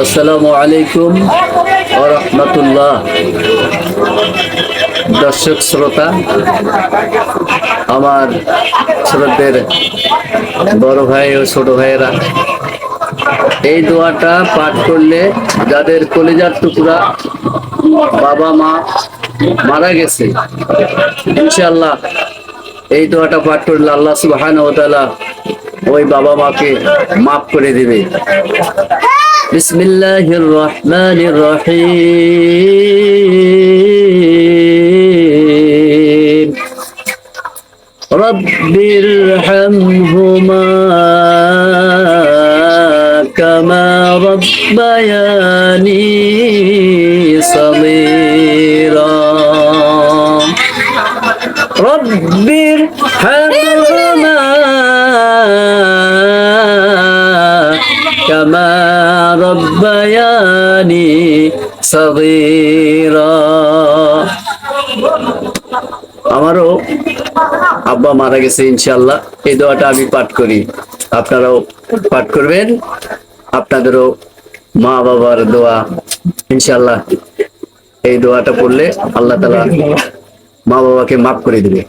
আসসালামু আলাইকুম ওয়া রাহমাতুল্লাহ। দর্শক শ্রোতা, আমার শ্রদ্ধের বড় ভাই ও ছোট ভাইয়েরা, এই দোয়াটা পাঠ করলে যাদের কলিজার টুকরা বাবা মা মারা গেছে, ইনশাআল্লাহ এই দোয়াটা পাঠ করলে আল্লাহ সুবহানাহু ওয়া তাআলা ওই বাবা মাকে মাফ করে দিবে। বিসমিল্লাহির রহমানির রহিম। রব্বিরহামহুমা কামা রাব্বায়ানি সগীরা। রব্বিরহামহুমা কামা রাব্বায়ানি সগীরা। আমারও আব্বা মারা গেছে, ইনশাআল্লাহ এই দোয়াটা আমি পাঠ করি, আপনারাও পাঠ করবেন। আপনাদেরও মা বাবার দোয়া, ইনশাআল্লাহ এই দোয়াটা পড়লে আল্লাহ তাআলা মা বাবাকে মাফ করে দিবে।